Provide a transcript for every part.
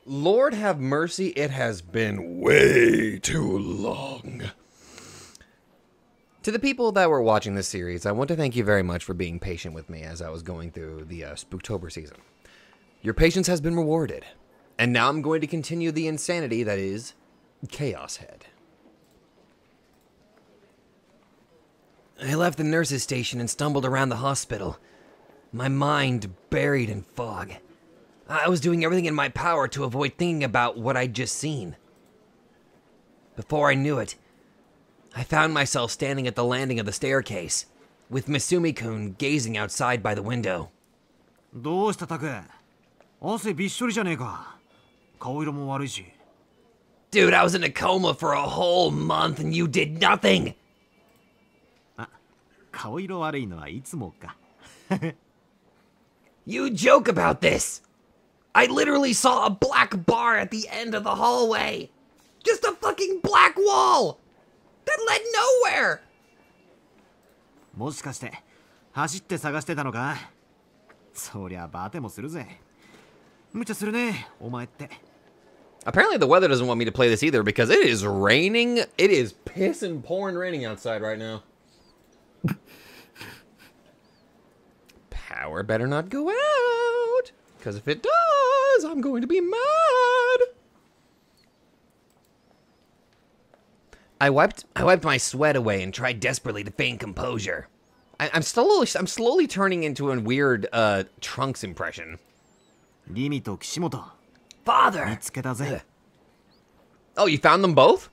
Lord have mercy, it has been way too long. To the people that were watching this series, I want to thank you very much for being patient with me as I was going through the Spooktober season. Your patience has been rewarded, and now I'm going to continue the insanity that is Chaos Head. I left the nurse's station and stumbled around the hospital, my mind buried in fog. I was doing everything in my power to avoid thinking about what I'd just seen. Before I knew it, I found myself standing at the landing of the staircase, with Misumi-kun gazing outside by the window. どうしたタク? 汗びっしょりじゃねえか。顔色も悪いし。 Dude, I was in a coma for a whole month and you did nothing! あ、顔色悪いのはいつもか。You joke about this! I literally saw a black bar at the end of the hallway! Just a fucking black wall! That led nowhere! もしかして走って探してたのか? そりゃバテもするぜ。無茶するね、お前って。 Apparently the weather doesn't want me to play this either because it is raining. It is pissing, pouring raining outside right now. Power better not go out, because if it does, I'm going to be mad. I wiped my sweat away and tried desperately to feign composure. I'm slowly turning into a weird Trunks impression. Father! Oh, you found them both?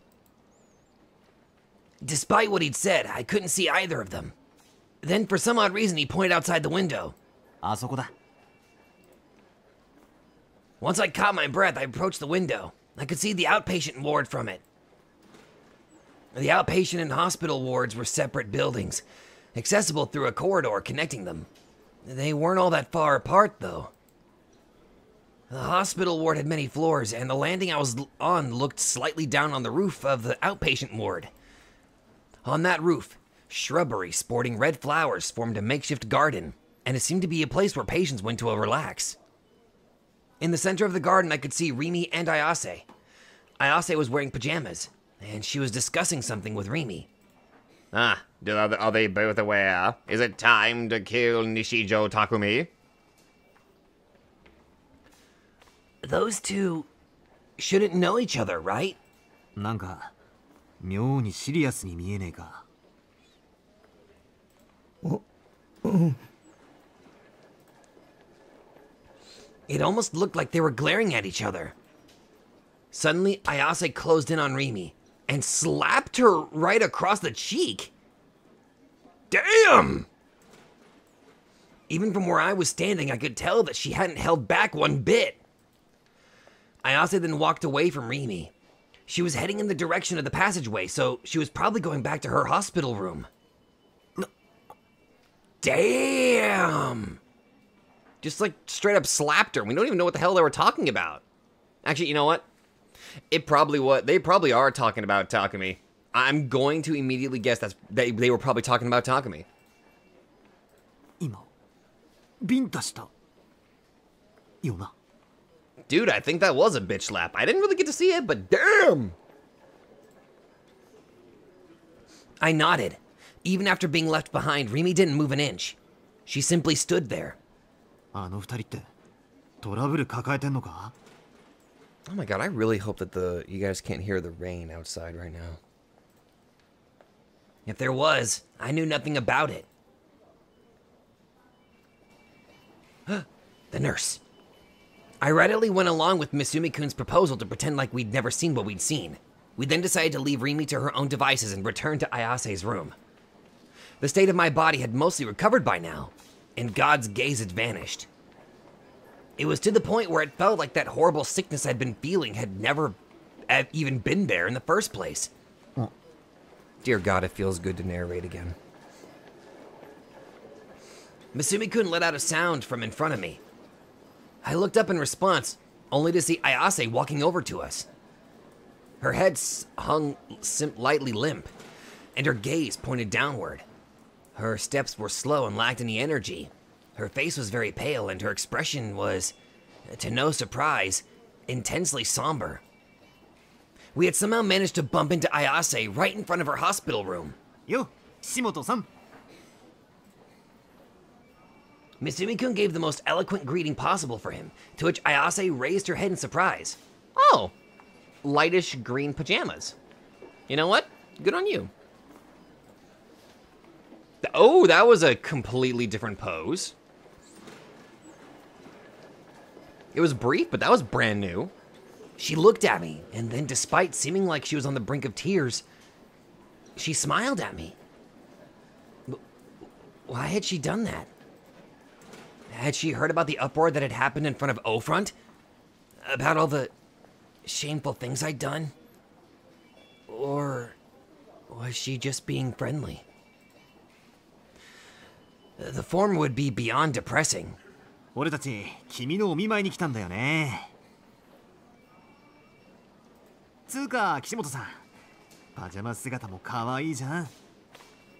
Despite what he'd said, I couldn't see either of them. Then, for some odd reason, he pointed outside the window. あそこだ。 Once I caught my breath, I approached the window. I could see the outpatient ward from it. The outpatient and hospital wards were separate buildings, accessible through a corridor connecting them. They weren't all that far apart, though. The hospital ward had many floors, and the landing I was on looked slightly down on the roof of the outpatient ward. On that roof, shrubbery sporting red flowers formed a makeshift garden, and it seemed to be a place where patients went to relax. In the center of the garden, I could see Rimi and Ayase. Ayase was wearing pajamas, and she was discussing something with Rimi. Are they both aware? Is it time to kill Nishijo Takumi? Those two shouldn't know each other, right? なんか妙にシリアスに見えねえか。 It almost looked like they were glaring at each other. Suddenly, Ayase closed in on Rimi and slapped her right across the cheek. Damn! Even from where I was standing, I could tell that she hadn't held back one bit. Ayase then walked away from Rimi. She was heading in the direction of the passageway, so she was probably going back to her hospital room. Damn! Just like straight up slapped her. We don't even know what the hell they were talking about. Actually, you know what? They probably are talking about Takumi. I'm going to immediately guess they were probably talking about Takumi. 今ビンタしたよな。 Dude, I think that was a bitch slap. I didn't really get to see it, but damn! I nodded. Even after being left behind, Rimi didn't move an inch. She simply stood there. あの二人ってトラブル抱えてんのか? Oh my god, I really hope that you guys can't hear the rain outside right now. If there was, I knew nothing about it. The nurse. I readily went along with Misumi-kun's proposal to pretend like we'd never seen what we'd seen. We then decided to leave Rimi to her own devices and return to Ayase's room. The state of my body had mostly recovered by now, and God's gaze had vanished. It was to the point where it felt like that horrible sickness I'd been feeling had never even been there in the first place. Dear God, it feels good to narrate again. Misumi-kun let out a sound from in front of me. I looked up in response, only to see Ayase walking over to us. Her head hung lightly limp, and her gaze pointed downward. Her steps were slow and lacked any energy. Her face was very pale, and her expression was, to no surprise, intensely somber. We had somehow managed to bump into Ayase right in front of her hospital room. Yo, Kishimoto-san. Misumi-kun gave the most eloquent greeting possible for him, to which Ayase raised her head in surprise. Oh, lightish green pajamas. You know what? Good on you. Oh, that was a completely different pose. It was brief, but that was brand new. She looked at me, and then despite seeming like she was on the brink of tears, she smiled at me. Why had she done that? Had she heard about the uproar that had happened in front of O-Front? About all the shameful things I'd done? Or was she just being friendly? The former would be beyond depressing. 俺たち、君のお見舞いに来たんだよね。つうか、岸本さん。パジャマ姿も可愛いじゃん。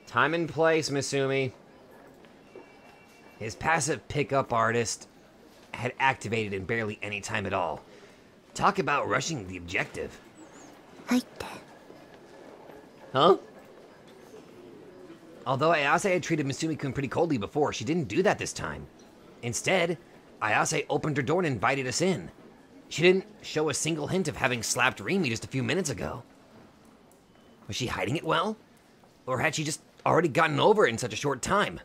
Time and place, Misumi. His passive pickup artist had activated in barely any time at all. Talk about rushing the objective. Huh? Although Ayase had treated Misumi-kun pretty coldly before, she didn't do that this time. Instead, Ayase opened her door and invited us in. She didn't show a single hint of having slapped Rimi just a few minutes ago. Was she hiding it well? Or had she just already gotten over it in such a short time?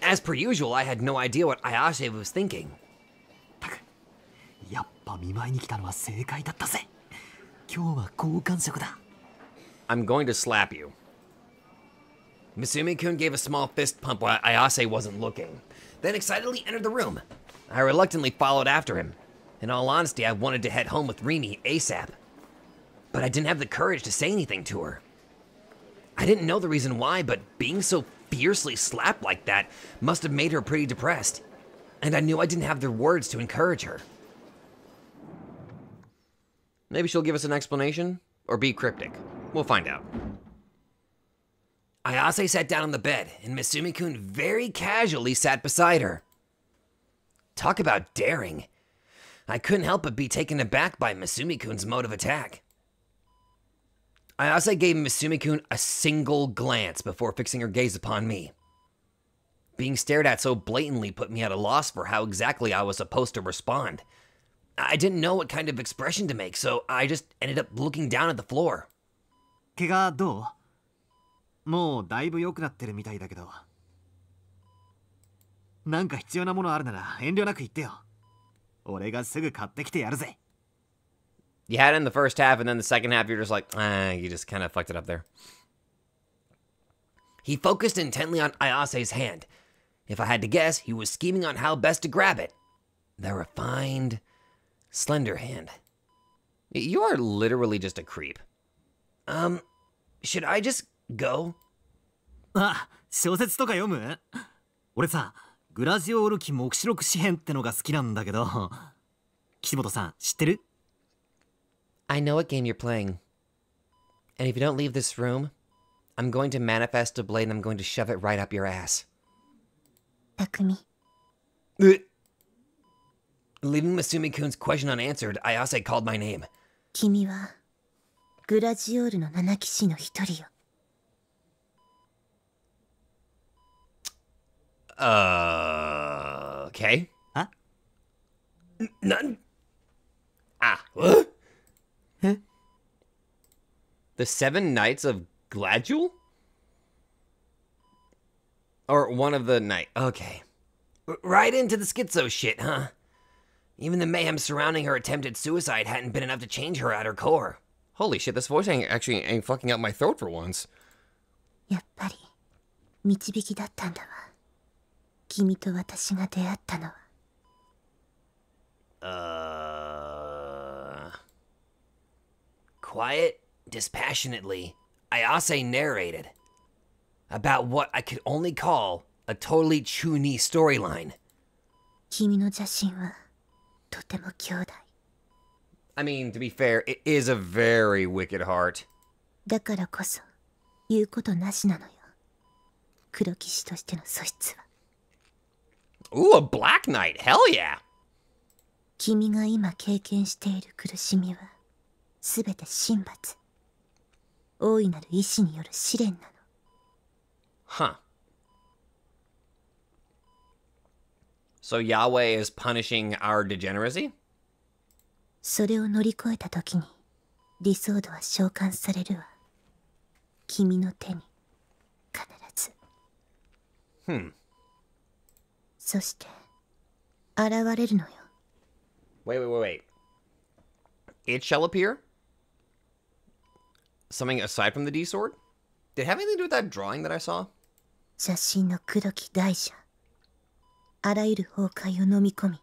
As per usual, I had no idea what Ayase was thinking. やっぱ見舞いに来たのは正解だったぜ。今日は好感触だ。I'm going to slap you. Misumi-kun gave a small fist pump while Ayase wasn't looking, then excitedly entered the room. I reluctantly followed after him. In all honesty, I wanted to head home with Rimi ASAP. But I didn't have the courage to say anything to her. I didn't know the reason why, but being so fiercely slapped like that must have made her pretty depressed. And I knew I didn't have the words to encourage her. Maybe she'll give us an explanation, or be cryptic. We'll find out. Ayase sat down on the bed, and Misumi-kun very casually sat beside her. Talk about daring. I couldn't help but be taken aback by Misumi-kun's mode of attack. Ayase gave Misumi-kun a single glance before fixing her gaze upon me. Being stared at so blatantly put me at a loss for how exactly I was supposed to respond. I didn't know what kind of expression to make, so I just ended up looking down at the floor. 怪我どう？もうだいぶ良くなってるみたいだけど。なんか必要なものあるなら遠慮なく言ってよ。俺がすぐ買ってきてやるぜ。You had it in the first half, and then the second half, you're just like, you just kind of fucked it up there. He focused intently on Ayase's hand. If I had to guess, he was scheming on how best to grab it. The refined, slender hand. You are literally just a creep. Should I just go? あ、小説とか読む？俺さ、グラジオール期目視録詩編ってのが好きなんだけど。岸本さん、知ってる？ I know what game you're playing. And if you don't leave this room, I'm going to manifest a blade and I'm going to shove it right up your ass. Takumi. Leaving Misumi-kun's question unanswered, Ayase called my name. 君はグラジオールの7騎士の一人よ。Okay. Huh? None. What? Huh? The 7 Knights of Gladjul? Or one of the night. Okay. Right into the schizo shit, huh? Even the mayhem surrounding her attempted suicide hadn't been enough to change her at her core. Holy shit, this voice actually ain't fucking up my throat for once. やっぱり導きだったんだわ。君と私が出会ったのは。Quiet, dispassionately, Ayase narrated about what I could only call a totally Chuni storyline. 君の邪心はとても強大。I mean, to be fair, it is a very wicked heart. だからこそ言うことなしなのよ。黒騎士としての素質は。Ooh, a Black Knight, hell yeah! 君が今経験している苦しみはすべて神罰、大いなる意志による試練なの。 Huh. So Yahweh is punishing our degeneracy? それを乗り越えた時に理想度は召喚されるわ。君の手に必ず。そして現れるのよ。 Wait. It shall appear? Something aside from the D sword? Did it have anything to do with that drawing that I saw? 写真の黒き大蛇、あらゆる崩壊を飲み込み、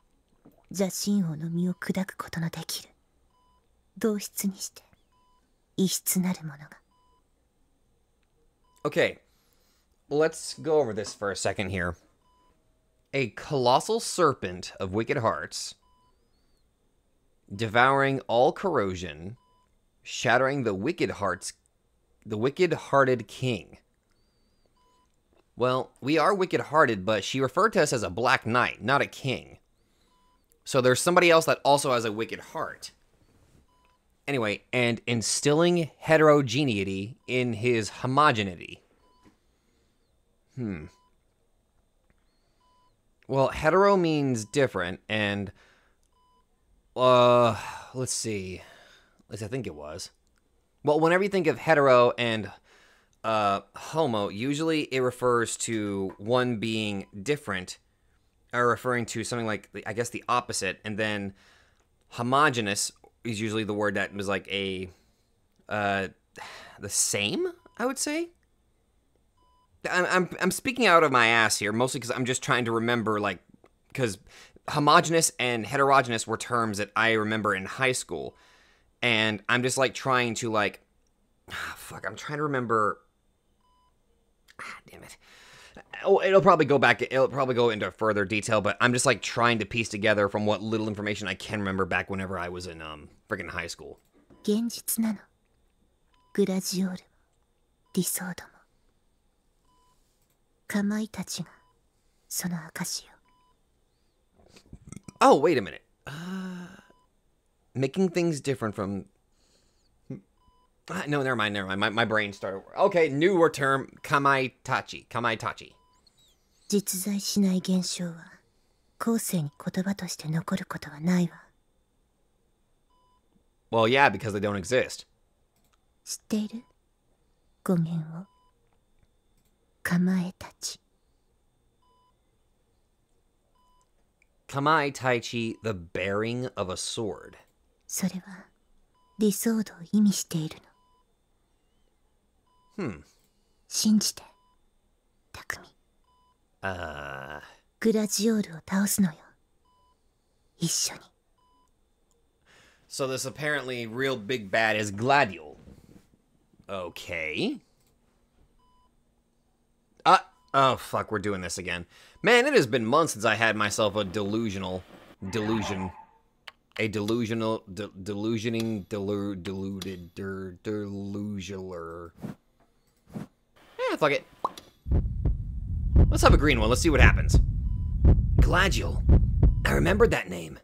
邪神王の身を砕くことのできる同質にして異質なるものが。 Okay, let's go over this for a second here. A colossal serpent of wicked hearts, devouring all corrosion, shattering the wicked-hearted king. Well, we are wicked-hearted, but she referred to us as a black knight, not a king. So there's somebody else that also has a wicked heart. Anyway, and instilling heterogeneity in his homogeneity. Well, hetero means different, and let's see. At least I think it was. Well, whenever you think of hetero and homo, usually it refers to one being different, or referring to something like, I guess, the opposite, and then homogeneous is usually the word that was like a the same, I would say. I'm speaking out of my ass here, mostly because I'm just trying to remember, like, because homogeneous and heterogeneous were terms that I remember in high school, and I'm just like trying to like, I'm trying to remember. Damn it. Oh, it'll probably go into further detail, but I'm just like trying to piece together from what little information I can remember back whenever I was in freaking high school. 現実なの。グラジオールも理想度も。かまいたちがその証よ。 Oh, wait a minute. Making things different from... No, never mind. My brain started... Okay, newer term, kamaitachi. 実在しない現象は後世に言葉として残ることはないわ。 Well, yeah, because they don't exist. 知っている？語源を。かまえたち。 Kamaitachi, the bearing of a sword. それは理想度を意味しているの。信じて、匠。グラジオールを倒すのよ。一緒に。 So this apparently real big bad is Gladiol. Okay. Oh fuck, we're doing this again. Man, it has been months since I had myself a delusioning, deluded, delusioner. Yeah, fuck it. Let's have a green one, let's see what happens. Gladiol. I remembered that name.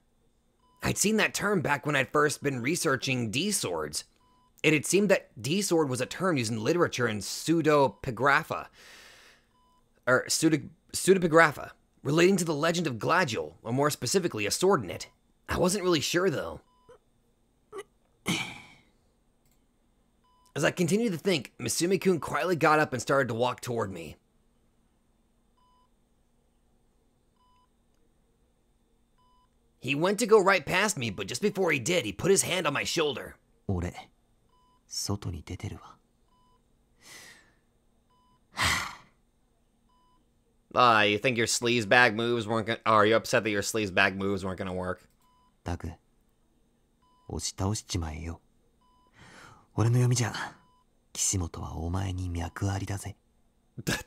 I'd seen that term back when I'd first been researching D-swords. It had seemed that D-sword was a term used in literature and pseudepigrapha, relating to the legend of Gladiol, or more specifically, a sword in it. I wasn't really sure, though. As I continued to think, Misumi-kun quietly got up and started to walk toward me. He went to go right past me, but just before he did, he put his hand on my shoulder. 俺、外に出てるわ。You think your sleaze bag moves weren't gonna... Are you upset that your sleaze bag moves weren't gonna work? タグ、押し倒しちまえよ。俺の読みじゃ、岸本はお前に脈ありだぜ。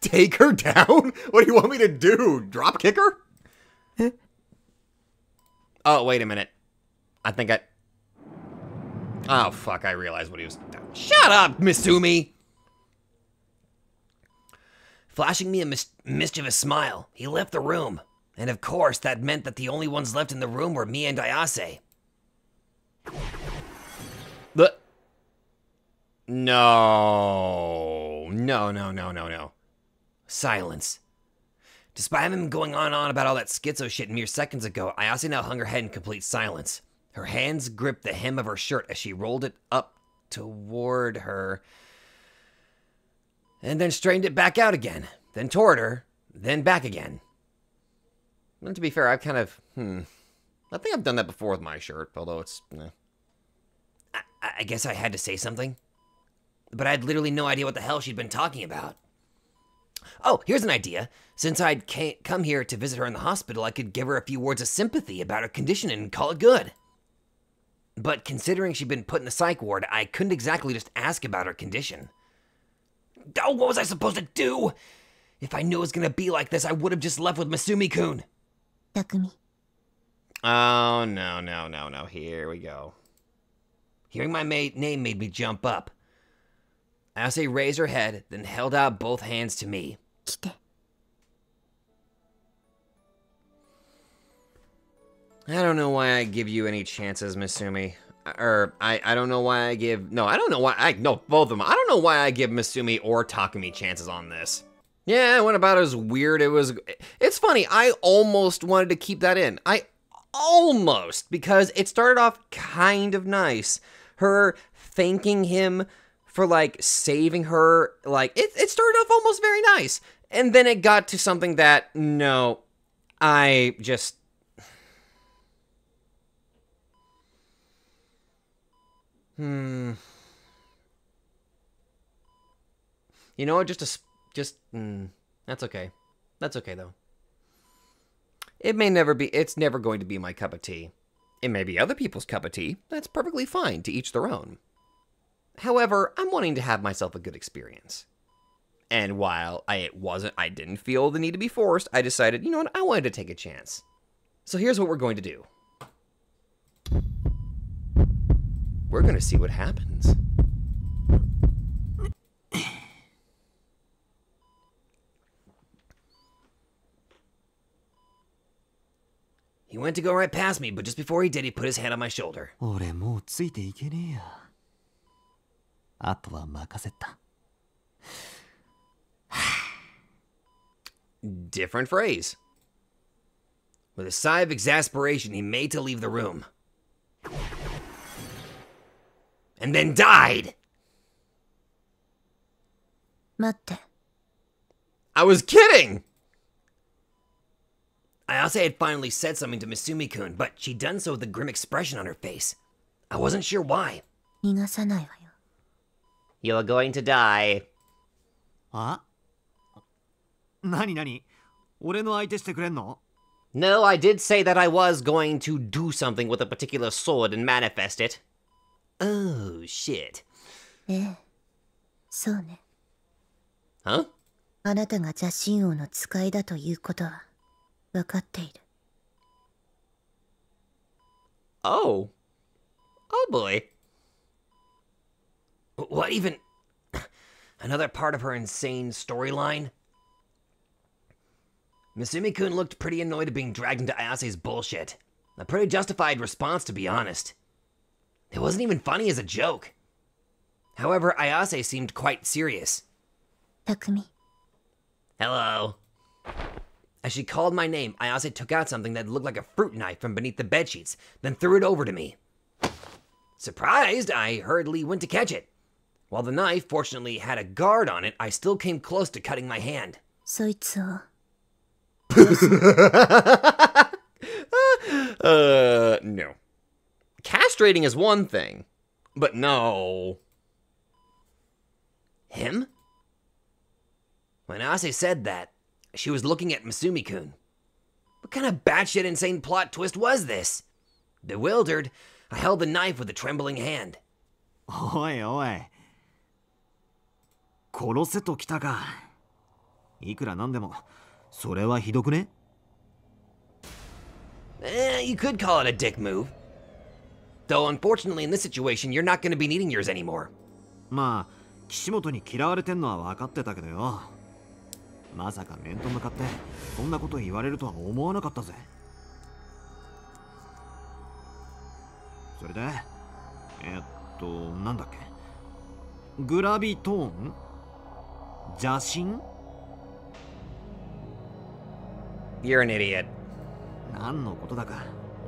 Take her down? What do you want me to do? Drop kick her? え? Oh, wait a minute. I think I... Oh, fuck, I realized what he was... Shut up, Misumi! Flashing me a mischievous smile, he left the room, And of course, that meant that the only ones left in the room were me and Ayase. No. Silence. Despite him going on about all that schizo shit mere seconds ago, Ayase now hung her head in complete silence. Her hands gripped the hem of her shirt as she rolled it up toward her, and then straightened it back out again, then toward her, then back again. And to be fair, I've kind of, I think I've done that before with my shirt, although it's, I guess I had to say something. But I had literally no idea what the hell she'd been talking about. Oh, here's an idea. Since I'd come here to visit her in the hospital, I could give her a few words of sympathy about her condition and call it good. But considering she'd been put in the psych ward, I couldn't exactly just ask about her condition. Oh, what was I supposed to do? If I knew it was gonna be like this, I would have just left with Masumi-kun. Takumi. Oh, no. Here we go. Hearing my name made me jump up. Ayase raised her head, then held out both hands to me. Kite. I don't know why I give you any chances, Masumi. I don't know why I give... No, I don't know why... No, both of them. I don't know why I give Masumi or Takumi chances on this. Yeah, it went about as weird. It's funny, I almost wanted to keep that in. Almost, because it started off kind of nice. Her thanking him for, like, saving her, like, it started off almost very nice. And then it got to something that, no, I just... You know what, that's okay. That's okay, though. It's never going to be my cup of tea. It may be other people's cup of tea. That's perfectly fine, to each their own. However, I'm wanting to have myself a good experience. And while I didn't feel the need to be forced, I decided, you know what, I wanted to take a chance. So here's what we're going to do. We're going to see what happens. He went to go right past me, but just before he did, he put his hand on my shoulder. Different phrase. With a sigh of exasperation, he made to leave the room. And then died! Matte. I was kidding! Ayase had finally said something to Masumi-kun, but she'd done so with a grim expression on her face. I wasn't sure why. 逃がさないわよ。 You're going to die. あ？何？俺の相手してくれんの？ No, I did say that I was going to do something with a particular sword and manifest it. Oh, shit. ええ、そうね。Huh? あなたが邪神王の使いだということは分かっている。Oh. Oh boy. What even? Another part of her insane storyline? Masumi-kun looked pretty annoyed at being dragged into Ayase's bullshit. A pretty justified response, to be honest. It wasn't even funny as a joke. However, Ayase seemed quite serious. Takumi. Hello. As she called my name, Ayase took out something that looked like a fruit knife from beneath the bedsheets, then threw it over to me. Surprised, I hurriedly went to catch it. While the knife fortunately had a guard on it, I still came close to cutting my hand. そいつを No. Castrating is one thing, but no. Him? When Ayase said that, she was looking at Masumi-kun. What kind of batshit insane plot twist was this? Bewildered, I held the knife with a trembling hand. おいおい。殺せときたか。いくらなんでも、それはひどくね？ You could call it a dick move. Though unfortunately in this situation, you're not going to be needing yours anymore. まあ、岸本に嫌われてんのは分かってたけどよ。まさか面と向かってそんなこと言われるとは思わなかったぜ。それでなんだっけ、グラビトーン、邪神。 You're an idiot. 何のことだか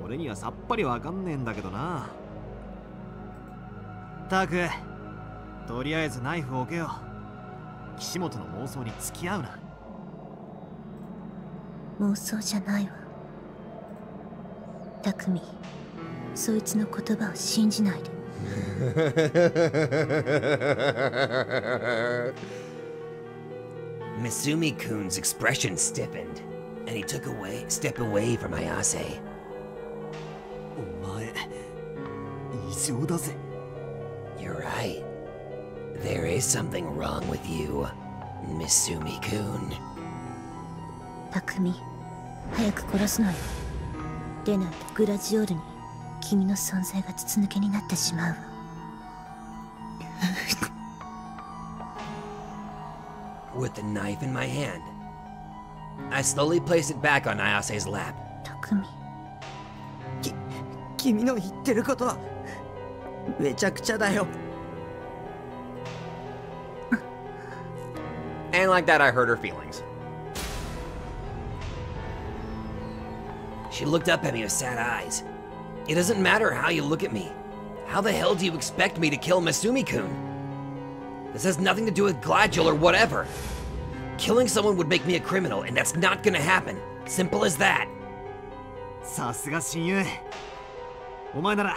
俺にはさっぱりわかんねえんだけどな。たく、とりあえずナイフを置けよ。岸本の妄想に付き合うな。妄想じゃないわ。匠、そいつの言葉を信じないで。Misumi-kun's expression stiffened, and he took a step away from Ayase. お前、異常だぜ。 You're right. There is something wrong with you, Misumi-kun. 匠、早く殺すのよ。でないとグラジオールに君の存在が筒抜けになってしまうわ。With the knife in my hand, I slowly placed it back on Ayase's lap. 匠、君の言ってることはめちゃくちゃだよ。 And like that, I hurt her feelings. She looked up at me with sad eyes. It doesn't matter how you look at me. How the hell do you expect me to kill Misumi-kun? This has nothing to do with Gladule or whatever. Killing someone would make me a criminal, and that's not gonna happen. Simple as that. さすが親友。お前なら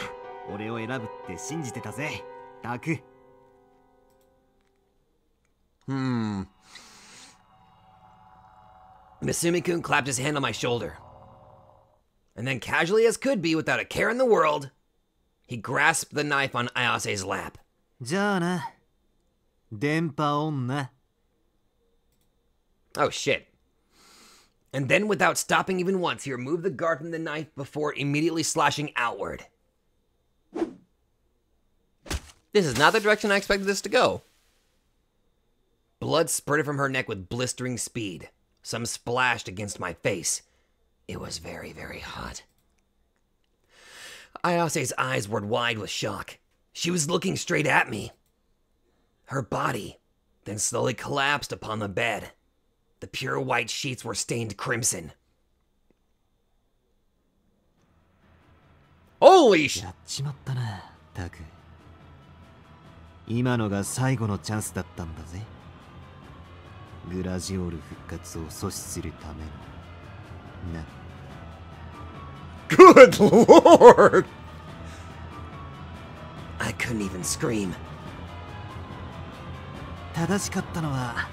俺を選ぶって信じてたぜ、タク。Misumi-kun clapped his hand on my shoulder. And then, casually as could be, without a care in the world, he grasped the knife on Ayase's lap. じゃあな、電波女。 Oh shit. And then, without stopping even once, he removed the guard from the knife before immediately slashing outward. This is not the direction I expected this to go. Blood spurted from her neck with blistering speed. Some splashed against my face. It was very, very hot. Ayase's eyes were wide with shock. She was looking straight at me. Her body then slowly collapsed upon the bed. The pure white sheets were stained crimson. Holy sh... やっちまったな、タク。今のが最後のチャンスだったんだぜ。グラジオール復活を阻止するためのな。 Good lord! I couldn't even scream. 正しかったのは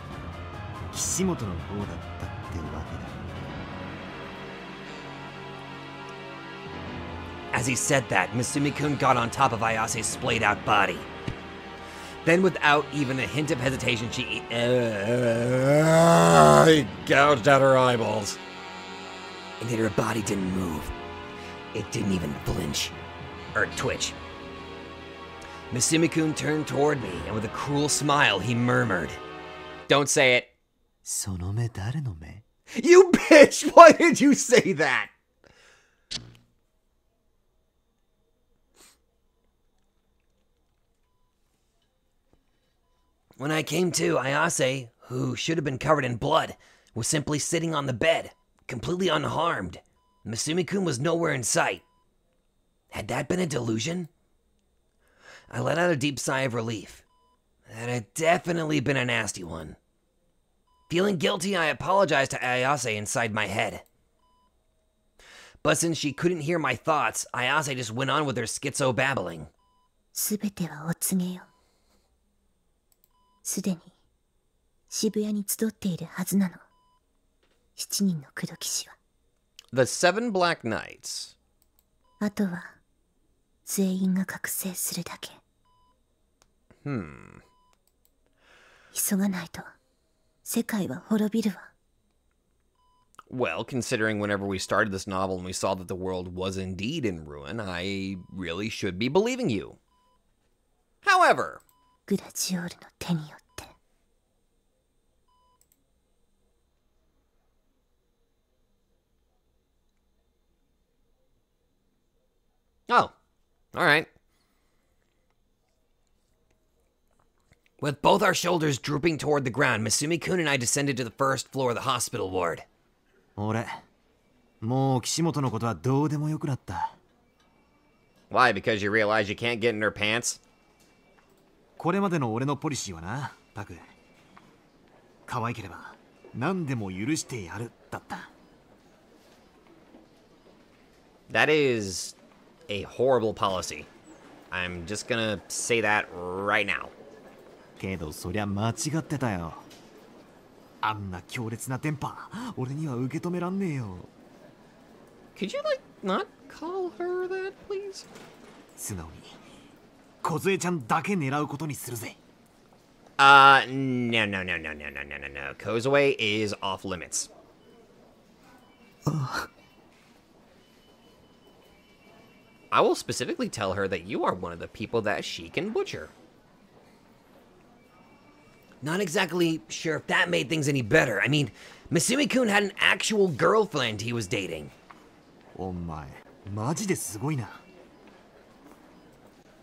岸本の方だったってわけだ。 As he said that, Misumi-kun got on top of Ayase's splayed-out body. Then, without even a hint of hesitation, she gouged out her eyeballs. And yet her body didn't move. It didn't even flinch. Or twitch. Misumi-kun turned toward me, and with a cruel smile, he murmured. Don't say it. その目誰の目? You bitch! Why did you say that? When I came to, Ayase, who should have been covered in blood, was simply sitting on the bed, completely unharmed. Misumi-kun was nowhere in sight. Had that been a delusion? I let out a deep sigh of relief. That had definitely been a nasty one. Feeling guilty, I apologized to Ayase inside my head. But since she couldn't hear my thoughts, Ayase just went on with her schizo babbling. すべてはお告げよ。すでに渋谷に集っているはずなの。7人の黒騎士は。 The Seven Black Knights. あとは全員が覚醒するだけ。急がないと世界は滅びるわ。 Well, considering whenever we started this novel and we saw that the world was indeed in ruin, I really should be believing you. However, グラジオールの手によって。Oh, alright. With both our shoulders drooping toward the ground, Misumi-kun and I descended to the first floor of the hospital ward. 俺、もう岸本のことはどうでもよくなった。Why? Because you realize you can't get in her pants? これまでの俺のポリシーはな、タク。可愛ければ何でも許してやるだった。That is a horrible policy. I'm just gonna say that right now. けどそりゃ間違ってたよ。あんな強烈なテンパ、俺には受け止めらんねえよ。Could you, like, not call her that, please? 素直に、梢ちゃんだけ狙うことにするぜ。No. Kozue is off limits. I will specifically tell her that you are one of the people that she can butcher. Not exactly sure if that made things any better. I mean, Misumi-kun had an actual girlfriend he was dating. お前、マジですごいな。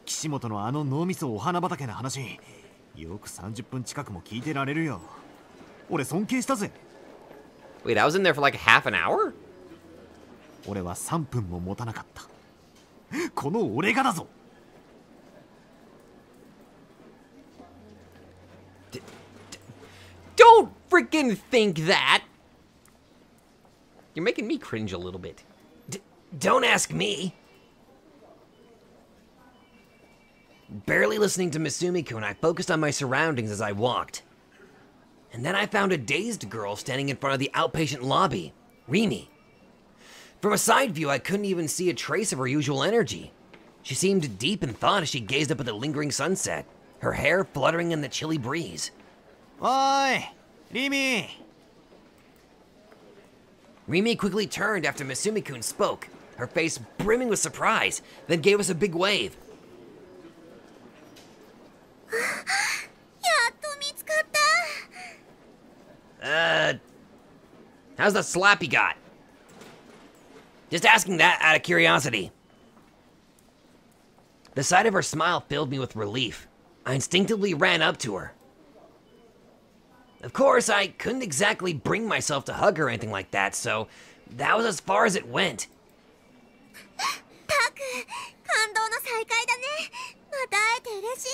岸本のあの脳みそお花畑の話、よく30分近くも聞いてられるよ。俺尊敬したぜ。Wait, I was in there for like half an hour? 俺は3分も持たなかった。この俺がだぞ。Don't freaking think that! You're making me cringe a little bit. Don't ask me! Barely listening to Misumi-kun, I focused on my surroundings as I walked. And then I found a dazed girl standing in front of the outpatient lobby, Rimi. From a side view, I couldn't even see a trace of her usual energy. She seemed deep in thought as she gazed up at the lingering sunset, her hair fluttering in the chilly breeze. おーい、リミ。Rimi quickly turned after Misumi-kun spoke, her face brimming with surprise, then gave us a big wave. やっと見つかった。How's the slap you got? Just asking that out of curiosity. The sight of her smile filled me with relief. I instinctively ran up to her. Of course, I couldn't exactly bring myself to hug her or anything like that, so that was as far as it went. タク、感動の再会だね。また会えて嬉しい。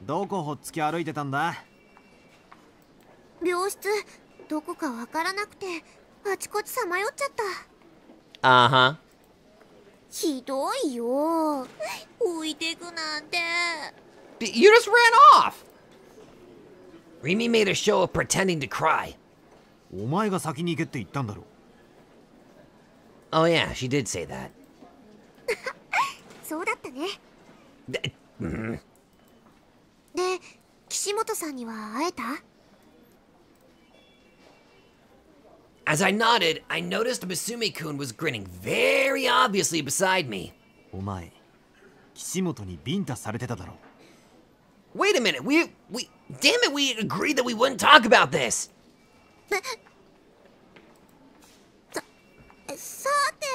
どこほっつき歩いてたんだ？病室、どこかわからなくて、あちこちさまよっちゃった。Uh-huh. ひどいよ。置いてくなんて。You just ran off! Rimi made a show of pretending to cry. お前が先に行けって言ったんだろ。Oh yeah, she did say that. そうだったね。Mm-hmm. で、岸本さんには会えた？ As I nodded, I noticed Misumi-kun was grinning very obviously beside me. お前、岸本にビンタされてただろ。Wait a minute, damn it, we agreed that we wouldn't talk about this! さて、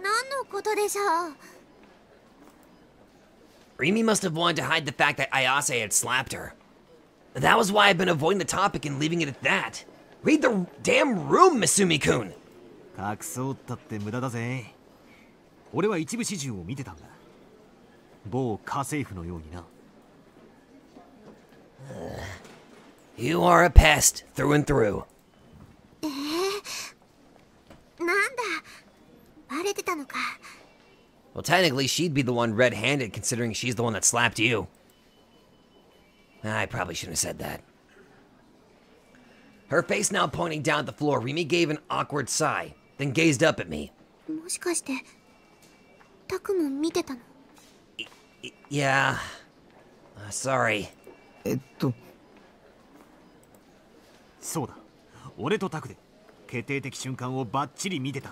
何のことでしょう？ Rimi must have wanted to hide the fact that Ayase had slapped her. That was why I've been avoiding the topic and leaving it at that. Read the damn room, Misumi-kun! 隠そうったって無駄だぜ。俺は一部始終を見てたんだ。某家政婦のようにな。You are a pest, through and through. なんだ、バレてたのか。Well, technically, she'd be the one red-handed, considering she's the one that slapped you. I probably shouldn't have said that. Her face now pointing down at the floor, Rimi gave an awkward sigh, then gazed up at me. もしかして、タクも見てたの？ Yeah. Sorry. そうだ。俺とタクで決定的瞬間をバッチリ見てた。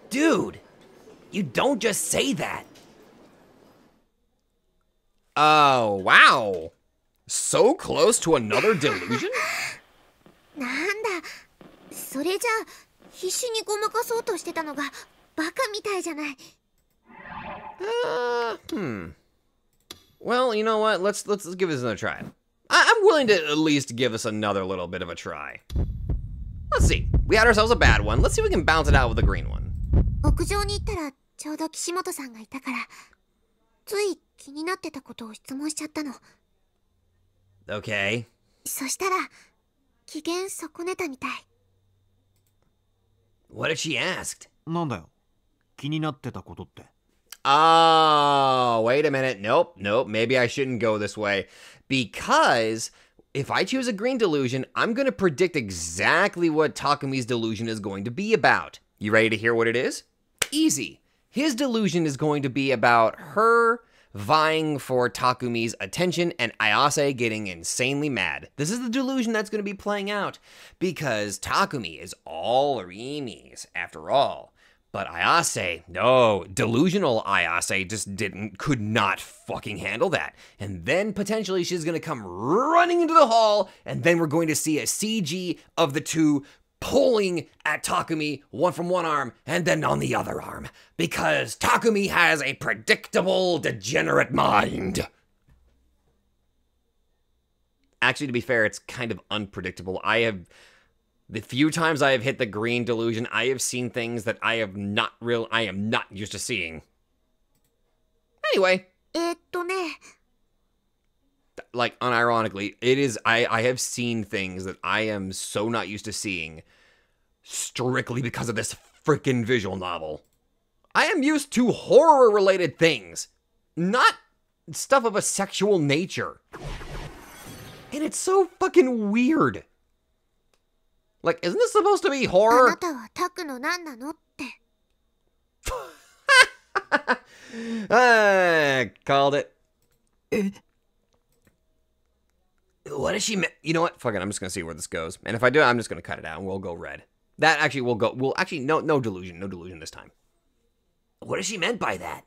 Dude, you don't just say that. Oh, wow. So close to another delusion? なんだ、それじゃあ必死にごまかそうとしてたのがバカみたいじゃない。Well, you know what? Let's give this another try. I'm willing to at least give us another little bit of a try. Let's see. We had ourselves a bad one. Let's see if we can bounce it out with a green one. 屋上に行ったらちょうど岸本さんがいたから、つい気になってたことを質問しちゃったの。Okay. そしたら機嫌損ねたみたい。What had she asked? なんだよ。気になってたことって。Oh, wait a minute. Nope. Maybe I shouldn't go this way. Because if I choose a green delusion, I'm going to predict exactly what Takumi's delusion is going to be about. You ready to hear what it is? Easy. His delusion is going to be about her vying for Takumi's attention and Ayase getting insanely mad. This is the delusion that's going to be playing out because Takumi is all Rimi's after all. But Ayase, no, delusional Ayase just could not fucking handle that. And then potentially she's gonna come running into the hall, and then we're going to see a CG of the two pulling at Takumi, one from one arm and then on the other arm. Because Takumi has a predictable, degenerate mind. Actually, to be fair, it's kind of unpredictable. The few times I have hit the green delusion, I have seen things that I am not used to seeing. Anyway. Like, unironically, I have seen things that I am so not used to seeing strictly because of this freaking visual novel. I am used to horror-related things, not stuff of a sexual nature. And it's so fucking weird. Like, isn't this supposed to be horror? Called it. What is she you know what? Fuck it, I'm just gonna see where this goes. And if I do, I'm just gonna cut it out and we'll go red. That actually will go, no delusion this time. What is she meant by that?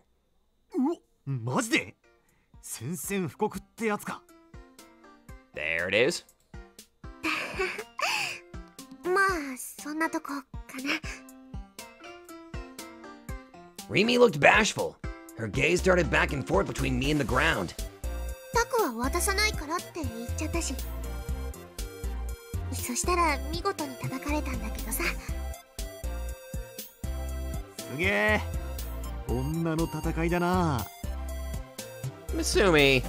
マジで? 宣戦布告ってやつか. There it is. まあそんなとこかな。Rimi looked bashful. Her gaze darted back and forth between me and the ground. タクは渡さないからって言っちゃったし。そしたら見事に叩かれたんだけどさ。すげえ。女の戦いだな。Misumi.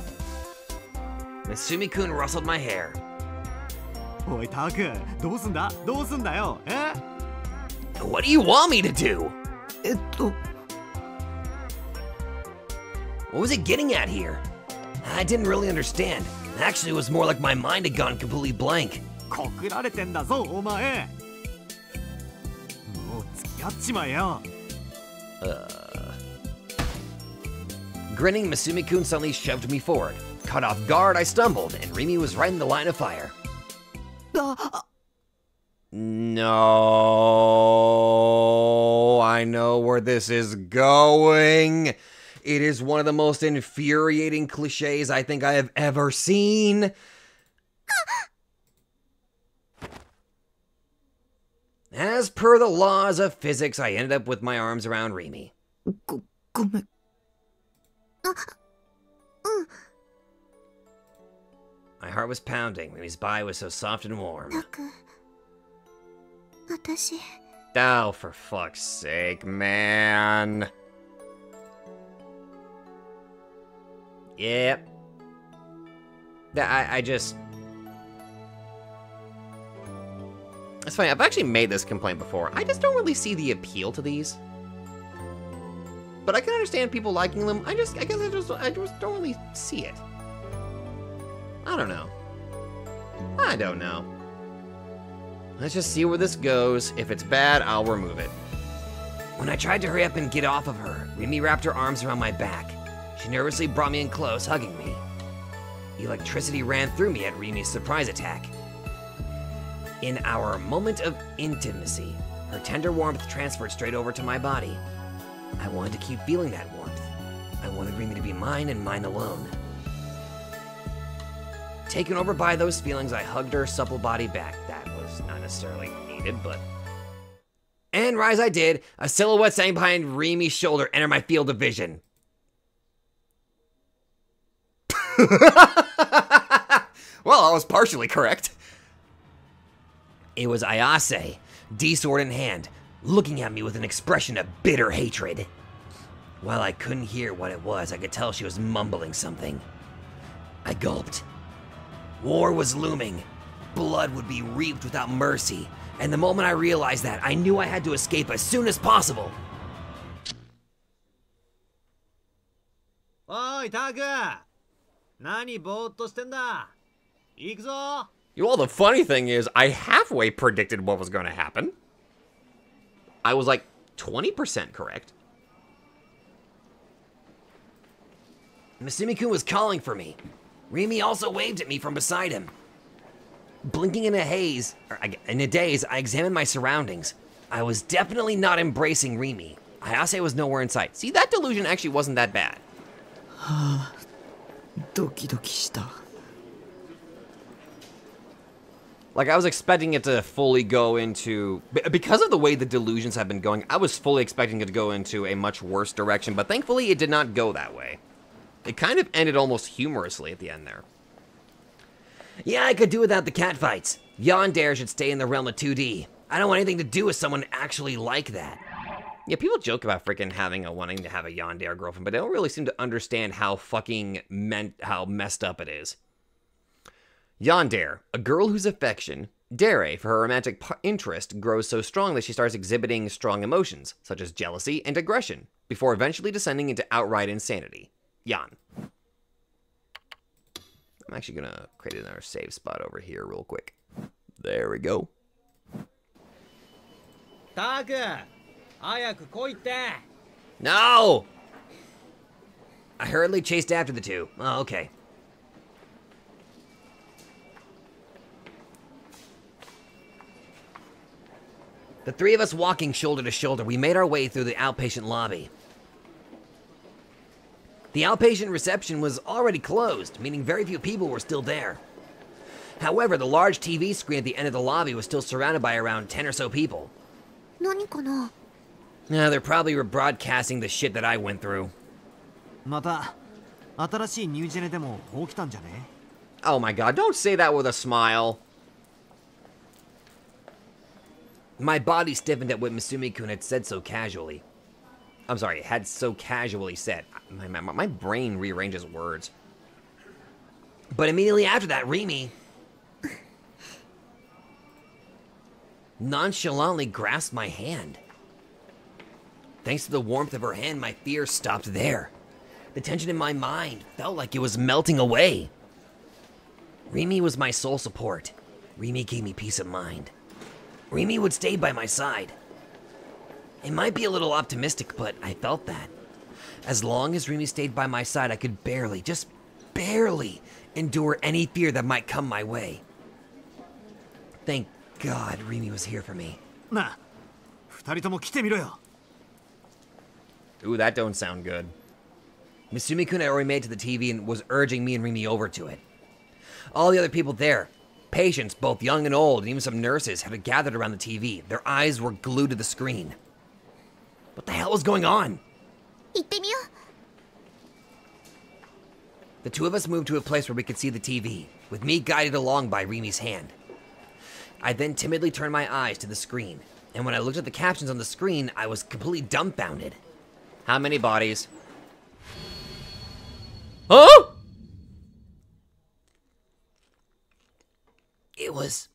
Misumi-kun rustled my hair. おいタク、どうすんだよ、え? What do you want me to do? What was it getting at here? I didn't really understand. Actually, it was more like my mind had gone completely blank. 告られてんだぞ、お前。もう付き合っちまえよ。Grinning, Misumi-kun suddenly shoved me forward. Caught off guard, I stumbled, and Rimi was right in the line of fire. No, I know where this is going. It is one of the most infuriating cliches I think I have ever seen. As per the laws of physics, I ended up with my arms around Rimi. ごめん。My heart was pounding. Rimi's body was so soft and warm. タク、私。Oh, for fuck's sake, man. Yep. I just... It's funny, I've actually made this complaint before. I just don't really see the appeal to these. But I can understand people liking them. I guess I just don't really see it. I don't know. I don't know. Let's just see where this goes. If it's bad, I'll remove it. When I tried to hurry up and get off of her, Rimi wrapped her arms around my back. She nervously brought me in close, hugging me. Electricity ran through me at Rimi's surprise attack. In our moment of intimacy, her tender warmth transferred straight over to my body. I wanted to keep feeling that warmth. I wanted Rimi to be mine and mine alone. Taken over by those feelings, I hugged her supple body back. That was not necessarily needed, but... And rise I did, a silhouette standing behind Rimi's shoulder entered my field of vision. Well, I was partially correct. It was Ayase, D-sword in hand, looking at me with an expression of bitter hatred. While I couldn't hear what it was, I could tell she was mumbling something. I gulped. War was looming. Blood would be reaped without mercy. And the moment I realized that, I knew I had to escape as soon as possible. Oi, Taku! Nani bootto stenda? Iku zo! Well, the funny thing is, I halfway predicted what was going to happen. I was like 20% correct. Masumi-kun was calling for me. Rimi also waved at me from beside him. Blinking in a daze, I examined my surroundings. I was definitely not embracing Rimi. Ayase was nowhere in sight. See, that delusion actually wasn't that bad. Like, I was expecting it to fully go into... Because of the way the delusions have been going, I was fully expecting it to go into a much worse direction, but thankfully it did not go that way. It kind of ended almost humorously at the end there. Yeah, I could do without the catfights. Yandere should stay in the realm of 2D. I don't want anything to do with someone actually like that. Yeah, people joke about freaking wanting to have a yandere girlfriend, but they don't really seem to understand how how messed up it is. Yandere, a girl whose affection, dere for her romantic interest, grows so strong that she starts exhibiting strong emotions, such as jealousy and aggression, before eventually descending into outright insanity. Yan. I'm actually gonna create another save spot over here real quick. There we go. Taku! Ayaku koite! No! I hurriedly chased after the two. Oh, okay. The three of us walking shoulder to shoulder, we made our way through the outpatient lobby. The outpatient reception was already closed, meaning very few people were still there. However, the large TV screen at the end of the lobby was still surrounded by around 10 or so people. 何かな? Now, they're probably rebroadcasting the shit that I went through. また、新しいニュージェネでも起きたんじゃね? Oh my god, don't say that with a smile. My body stiffened at what Masumi-kun had said so casually. I'm sorry, had so casually said. My brain rearranges words. But immediately after that, Rimi nonchalantly grasped my hand. Thanks to the warmth of her hand, my fear stopped there. The tension in my mind felt like it was melting away. Rimi was my sole support. Rimi gave me peace of mind. Rimi would stay by my side. It might be a little optimistic, but I felt that. As long as Rimi stayed by my side, I could barely, just barely, endure any fear that might come my way. Thank God Rimi was here for me. なあ、二人とも来てみろよ。 Ooh, that don't sound good. Masumi-kun had already made it to the TV and was urging me and Rimi over to it. All the other people there, patients, both young and old, and even some nurses, had gathered around the TV. Their eyes were glued to the screen. What the hell was going on? 行ってみよう. The two of us moved to a place where we could see the TV, with me guided along by Rimi's hand. I then timidly turned my eyes to the screen, and when I looked at the captions on the screen, I was completely dumbfounded. How many bodies? Huh? It was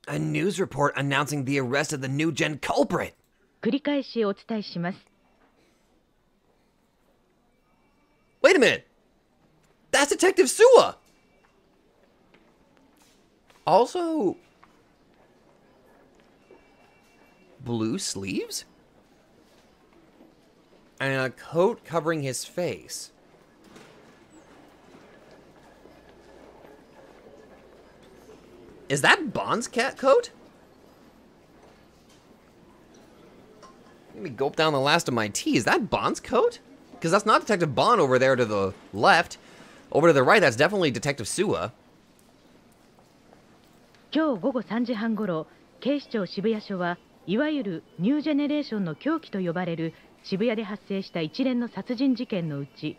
a news report announcing the arrest of the new gen culprit. 繰り返しお伝えします. Wait a minute! That's Detective Suwa! Also, Blue sleeves? And a coat covering his face. is that Bond's cat coat? Let me gulp down the last of my tea. Is that Bond's coat? Because that's not Detective Bond over there to the left. Over to the right, that's definitely Detective Suwa. 今日午後3時半ごろ、警視庁渋谷署はいわゆるニュージェネレーションの狂気と呼ばれる渋谷で発生した一連の殺人事件のうち、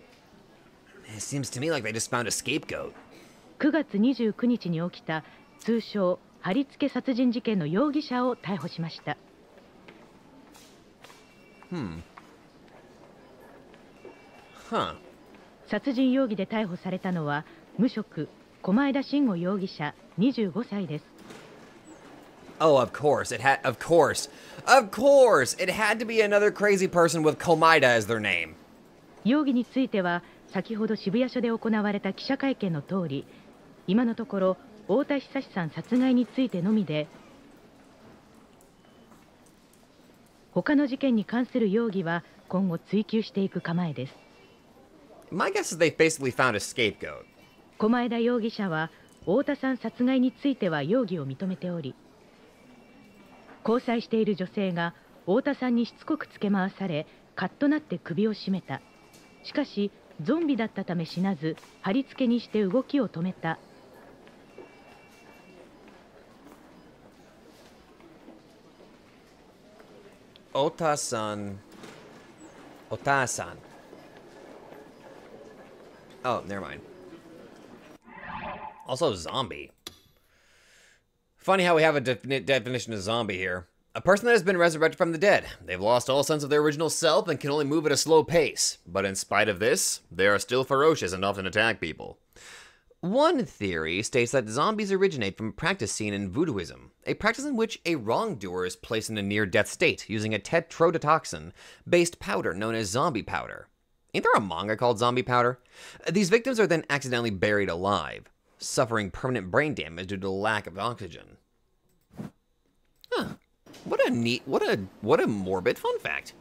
It seems to me like they just found a scapegoat. 9月29日に起きた通称貼り付け殺人事件の容疑者を逮捕しました。殺人容疑で逮捕されたのは無職狛枝慎吾容疑者25歳です。 Oh, of course. It had to be another crazy person with Komaida as their name. 容疑については先ほど渋谷署で行われた記者会見の通り、今のところ太田久さん殺害についてのみで、他の事件に関する容疑は今後追及していく構えです。 My guess is they basically found a scapegoat. 狛枝容疑者は太田さん殺害については容疑を認めており、交際している女性が太田さんにしつこくつけ回され、カッとなって首を絞めた。しかしゾンビだったため死なず、貼り付けにして動きを止めた。 Ota-san. Oh, never mind. Also, zombie. Funny how we have a definite definition of zombie here. A person that has been resurrected from the dead. They've lost all sense of their original self and can only move at a slow pace. But in spite of this, they are still ferocious and often attack people. One theory states that zombies originate from a practice seen in voodooism, a practice in which a wrongdoer is placed in a near-death state using a tetrodotoxin-based powder known as zombie powder. Ain't there a manga called Zombie Powder? These victims are then accidentally buried alive, suffering permanent brain damage due to the lack of oxygen. Huh. What a morbid fun fact.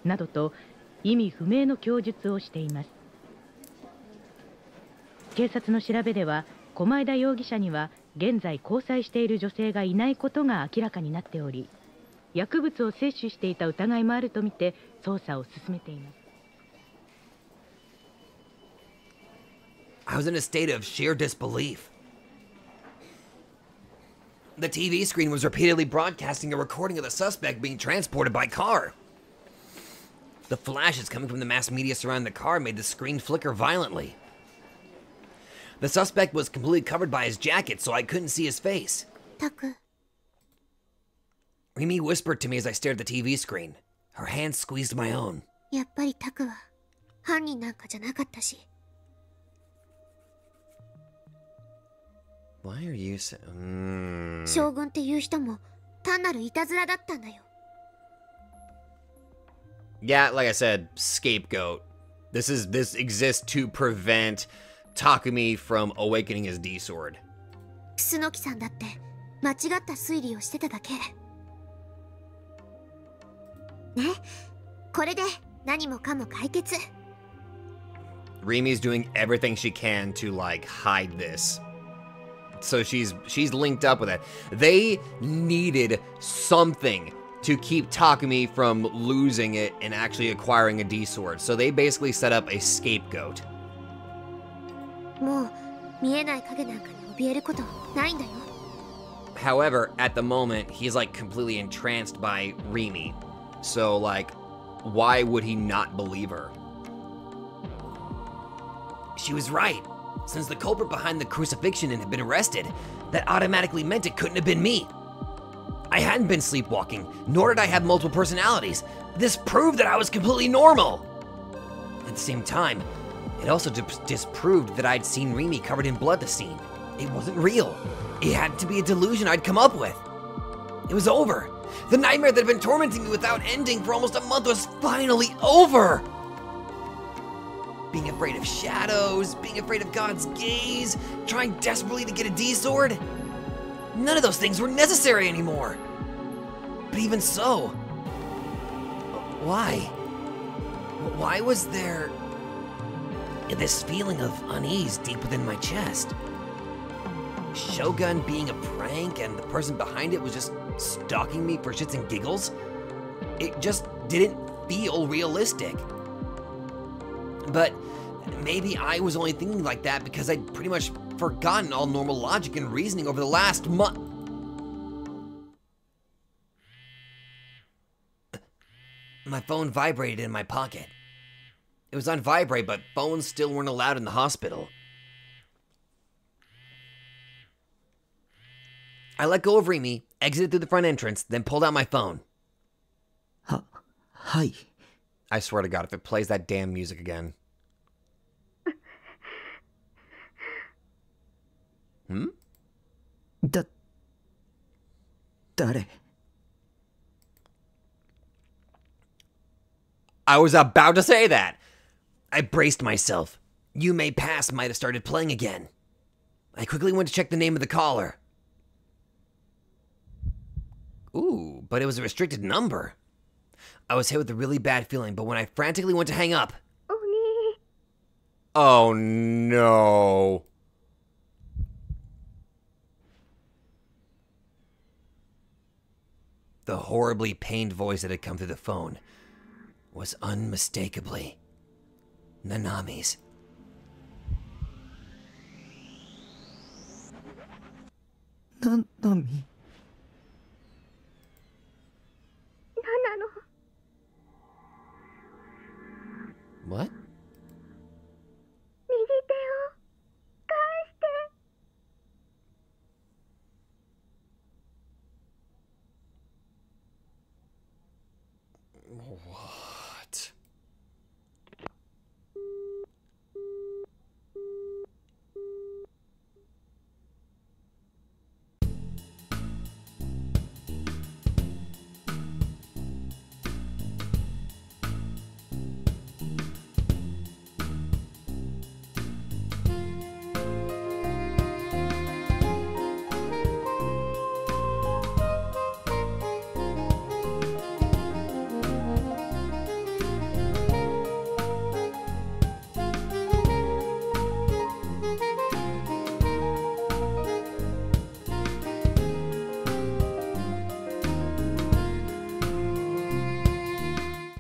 などと意味不明の供述をしています。警察の調べでは、狛枝容疑者には現在交際している女性がいないことが明らかになっており、薬物を摂取していた疑いもあるとみて捜査を進めています。 I was in a state of sheer disbelief. The TV screen was repeatedly broadcasting a recording of the suspect being transported by car. The flashes coming from the mass media surrounding the car made the screen flicker violently. The suspect was completely covered by his jacket, so I couldn't see his face. タク、 Rimi whispered to me as I stared at the TV screen. Her hand squeezed my own. やっぱりタクは犯人なんかじゃなかったし。 Why are you so... 将軍っていう人も単なるいたずらだったんだよ。 Yeah, like I said, scapegoat. This exists to prevent Takumi from awakening his D-sword. 楠木さんだって間違った推理をしてただけ。ね、これで何もかも解決。 Rimi's doing everything she can to, like, hide this. So she's linked up with it. They needed something to keep Takumi from losing it and actually acquiring a D-sword. So they basically set up a scapegoat. もう見えない影なんかに怯えることないんだよ。 However, at the moment, he's like completely entranced by Rimi. So, like, why would he not believe her? She was right. Since the culprit behind the crucifixion had been arrested, that automatically meant it couldn't have been me. I hadn't been sleepwalking, nor did I have multiple personalities. This proved that I was completely normal. At the same time, it also disproved that I'd seen Rimi covered in blood at the scene. It wasn't real. It had to be a delusion I'd come up with. It was over. The nightmare that had been tormenting me without ending for almost a month was finally over. Being afraid of shadows, being afraid of God's gaze, trying desperately to get a D-sword. None of those things were necessary anymore. But even so, why? Why was there this feeling of unease deep within my chest? Shogun being a prank and the person behind it was just stalking me for shits and giggles? It just didn't feel realistic. But maybe I was only thinking like that because I'd pretty much forgotten all normal logic and reasoning over the last month. My phone vibrated in my pocket. It was on vibrate, but phones still weren't allowed in the hospital. I let go of Remy, exited through the front entrance, then pulled out my phone. Hi. I swear to God, if it plays that damn music again. Hmm? 誰 I was about to say that. I braced myself. You May Pass might have started playing again. I quickly went to check the name of the caller. Ooh, but it was a restricted number. I was hit with a really bad feeling, but when I frantically went to hang up... Oh no. The horribly pained voice that had come through the phone was unmistakably Nanami's. Nanami? What?